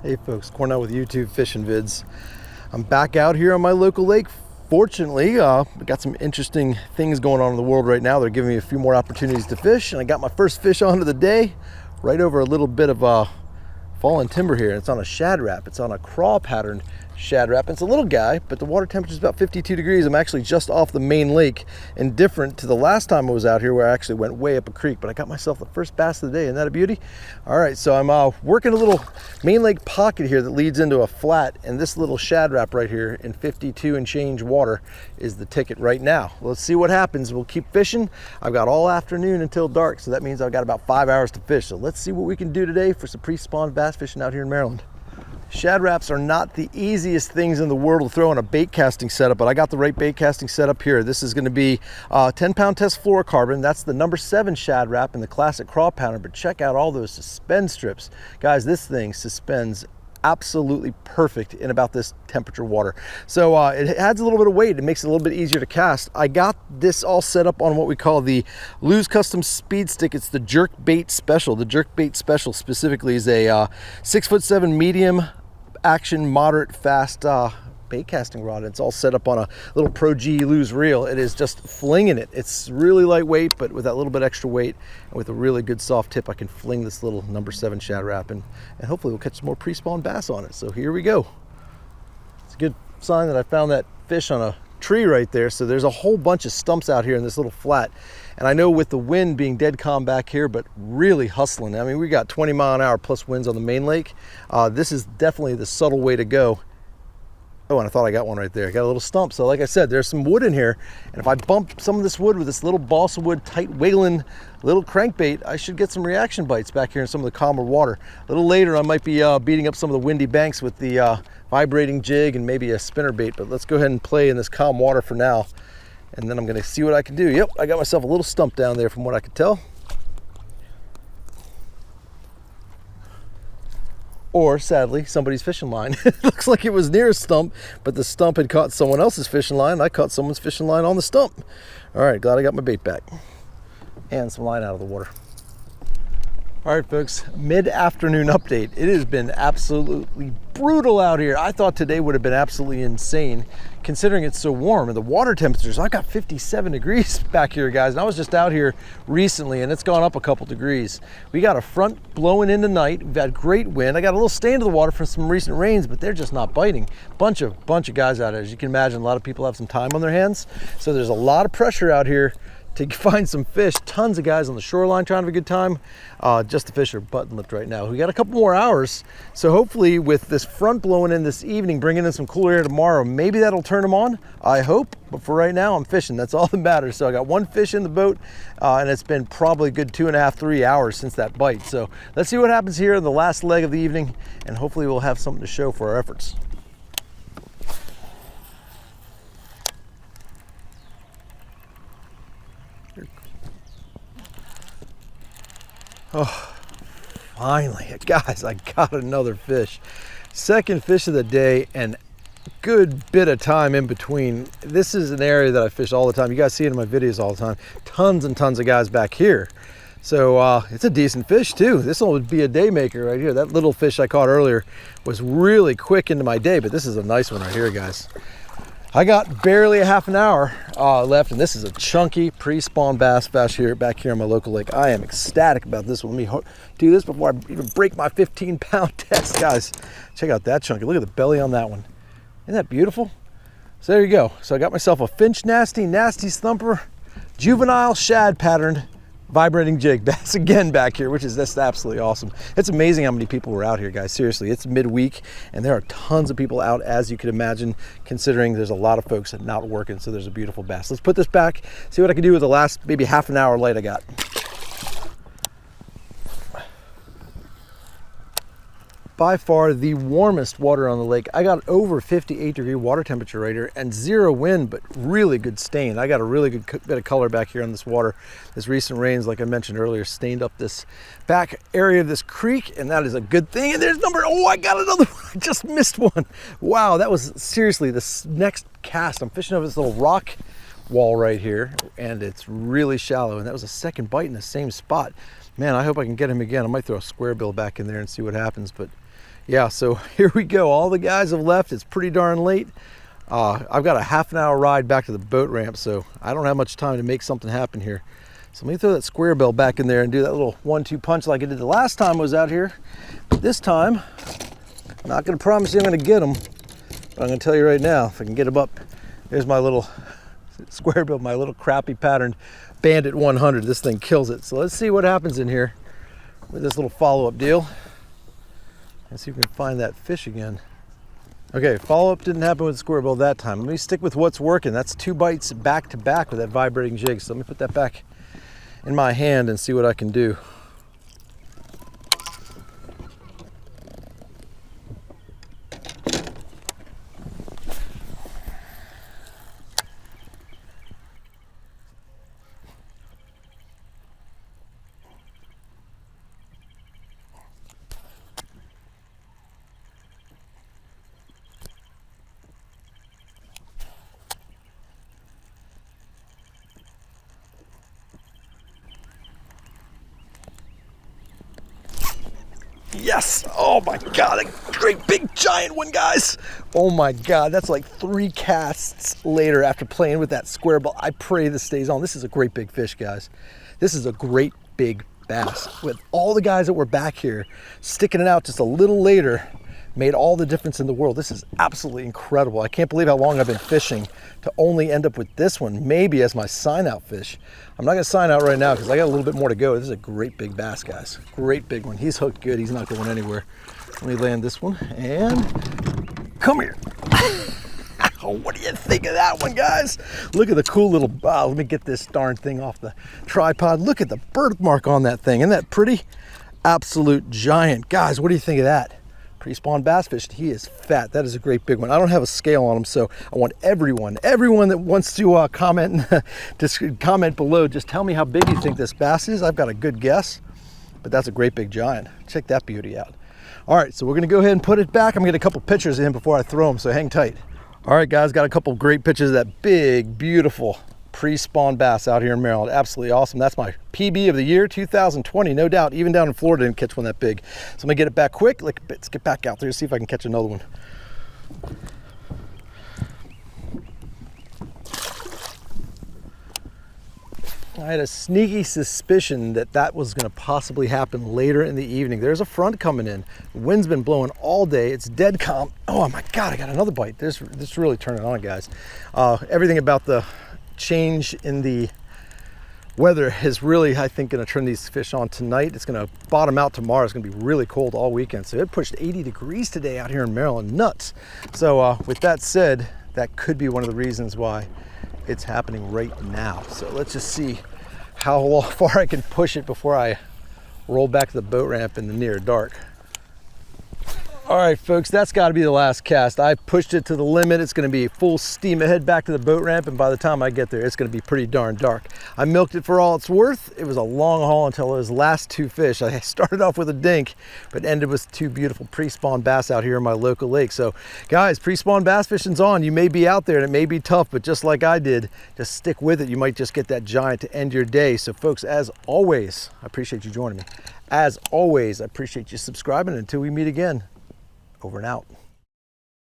Hey folks, Cornell with YouTube Fishing Vids. I'm back out here on my local lake. Fortunately, we got some interesting things going on in the world right now. They're giving me a few more opportunities to fish, and I got my first fish on of the day right over a little bit of fallen timber here. It's on a shad wrap. It's on a crawl pattern shad wrap. It's a little guy, but the water temperature is about 52 degrees. I'm actually just off the main lake, and different to the last time I was out here where I actually went way up a creek, but I got myself the first bass of the day. Isn't that a beauty? All right, so I'm working a little main lake pocket here that leads into a flat, and this little shad wrap right here in 52 and change water is the ticket right now. Let's see what happens. We'll keep fishing. I've got all afternoon until dark, so that means I've got about 5 hours to fish. So let's see what we can do today for some pre-spawn bass fishing out here in Maryland. Shad wraps are not the easiest things in the world to throw in a bait casting setup, but I got the right bait casting setup here. This is going to be 10-pound test fluorocarbon. That's the number 7 shad wrap in the classic crawl pattern, but check out all those suspend strips. Guys, this thing suspends absolutely perfect in about this temperature water. So it adds a little bit of weight. It makes it a little bit easier to cast. I got this all set up on what we call the Lew's Custom Speed Stick. It's the Jerk Bait Special. The Jerk Bait Special specifically is a 6'7" medium action, moderate, fast bait casting rod. It's all set up on a little Pro G Lew's reel. It is just flinging it. It's really lightweight, but with that little bit extra weight and with a really good soft tip, I can fling this little number 7 shad wrap, and hopefully we'll catch some more pre-spawn bass on it. So here we go. It's a good sign that I found that fish on a tree right there. So there's a whole bunch of stumps out here in this little flat, and I know with the wind being dead calm back here, but really hustling. I mean, we got 20-mile-an-hour plus winds on the main lake. This is definitely the subtle way to go. Oh, and I thought I got one right there. I got a little stump. So like I said, there's some wood in here, and if I bump some of this wood with this little balsa wood tight wiggling little crankbait, I should get some reaction bites back here in some of the calmer water. A little later I might be beating up some of the windy banks with the vibrating jig and maybe a spinner bait, but let's go ahead and play in this calm water for now, and then I'm going to see what I can do. Yep, I got myself a little stump down there from what I could tell. Or, sadly, somebody's fishing line. It looks like it was near a stump, but the stump had caught someone else's fishing line. I caught someone's fishing line on the stump. All right, glad I got my bait back. And some line out of the water. All right, folks, mid-afternoon update. It has been absolutely brutal out here. I thought today would have been absolutely insane, considering it's so warm. And the water temperatures, I got 57 degrees back here, guys. And I was just out here recently, and it's gone up a couple degrees. We got a front blowing in tonight. We've had great wind. I got a little stain to the water from some recent rains, but they're just not biting. Bunch of guys out there. As you can imagine, a lot of people have some time on their hands. So there's a lot of pressure out here to find some fish. Tons of guys on the shoreline trying to have a good time. Just the fish are button lipped right now. We got a couple more hours, so hopefully with this front blowing in this evening, bringing in some cooler air tomorrow, maybe that'll turn them on. I hope, but for right now I'm fishing. That's all that matters. So I got one fish in the boat, and it's been probably a good 2.5 to 3 hours since that bite. So let's see what happens here in the last leg of the evening, and hopefully we'll have something to show for our efforts. Oh, finally, guys, I got another fish. Second fish of the day, and good bit of time in between. This is an area that I fish all the time. You guys see it in my videos all the time. Tons and tons of guys back here. So it's a decent fish too. This one would be a day maker right here. That little fish I caught earlier was really quick into my day, but this is a nice one right here, guys. I got barely a half an hour left, and this is a chunky pre-spawn bass back here on my local lake. I am ecstatic about this one. Let me do this before I even break my 15-pound test, guys. Check out that chunky. Look at the belly on that one. Isn't that beautiful? So there you go. So I got myself a Finch Nasty's Thumper, juvenile shad patterned vibrating jig bass again back here, which is just absolutely awesome. It's amazing how many people were out here, guys. Seriously, it's midweek, and there are tons of people out, as you could imagine, considering there's a lot of folks that are not working. So there's a beautiful bass. Let's put this back, see what I can do with the last maybe half an hour light I got. By far the warmest water on the lake. I got over 58-degree water temperature right here, and 0 wind, but really good stain. I got a really good bit of color back here on this water. This recent rains, like I mentioned earlier, stained up this back area of this creek, and that is a good thing. And there's oh, I got another one. I just missed one. Wow, that was seriously this next cast. I'm fishing over this little rock wall right here, and it's really shallow, and that was a second bite in the same spot. Man, I hope I can get him again. I might throw a square bill back in there and see what happens, but Yeah, so here we go. All the guys have left. It's pretty darn late. I've got a half-an-hour ride back to the boat ramp, so I don't have much time to make something happen here. So let me throw that square bill back in there and do that little 1-2 punch like I did the last time I was out here. But this time, I'm not going to promise you I'm going to get them, but I'm going to tell you right now, if I can get them up, there's my little square bill, my little crappy patterned Bandit 100. This thing kills it. So let's see what happens in here with this little follow-up deal. Let's see if we can find that fish again. Okay, follow-up didn't happen with the square bill that time. Let me stick with what's working. That's 2 bites back to back with that vibrating jig. So let me put that back in my hand and see what I can do. Yes! Oh my God, a great big giant one, guys. Oh my God, that's like 3 casts later after playing with that square bill. I pray this stays on. This is a great big fish, guys. This is a great big bass. With all the guys that were back here sticking it out just a little later, made all the difference in the world. This is absolutely incredible. I can't believe how long I've been fishing to only end up with this one, maybe as my sign out fish. I'm not gonna sign out right now because I got a little bit more to go. This is a great big bass, guys. Great big one. He's hooked good. He's not going anywhere. Let me land this one and come here. What do you think of that one, guys? Look at the cool little, let me get this darn thing off the tripod. Look at the birthmark on that thing. Isn't that pretty? Absolute giant. Guys, what do you think of that? Pre-spawn bass fish. He is fat. That is a great big one. I don't have a scale on him, so I want everyone that wants to comment, just comment below. Just tell me how big you think this bass is. I've got a good guess, but that's a great big giant. Check that beauty out. All right, so we're gonna go ahead and put it back. I'm gonna get a couple pictures of him before I throw him, so hang tight. All right, guys, got a couple great pictures of that big, beautiful pre-spawn bass out here in Maryland. Absolutely awesome. That's my PB of the year 2020, no doubt. Even down in Florida didn't catch one that big. So I'm gonna get it back quick. Let's get back out there and see if I can catch another one. I had a sneaky suspicion that that was going to possibly happen later in the evening. There's a front coming in. The wind's been blowing all day. It's dead calm. Oh my God, I got another bite. This really turned it on, guys. Everything about the change in the weather is really, I think, going to turn these fish on tonight. It's going to bottom out tomorrow. It's going to be really cold all weekend. So it pushed 80 degrees today out here in Maryland. Nuts. So with that said, that could be one of the reasons why it's happening right now. So let's just see how far I can push it before I roll back to the boat ramp in the near dark. All right, folks, that's got to be the last cast. I pushed it to the limit. It's going to be full steam ahead back to the boat ramp, and by the time I get there, it's going to be pretty darn dark. I milked it for all it's worth. It was a long haul until those last 2 fish. I started off with a dink, but ended with 2 beautiful pre-spawn bass out here in my local lake. So, guys, pre-spawn bass fishing's on. You may be out there, and it may be tough, but just like I did, just stick with it. You might just get that giant to end your day. So, folks, as always, I appreciate you joining me. As always, I appreciate you subscribing. Until we meet again. Over and out.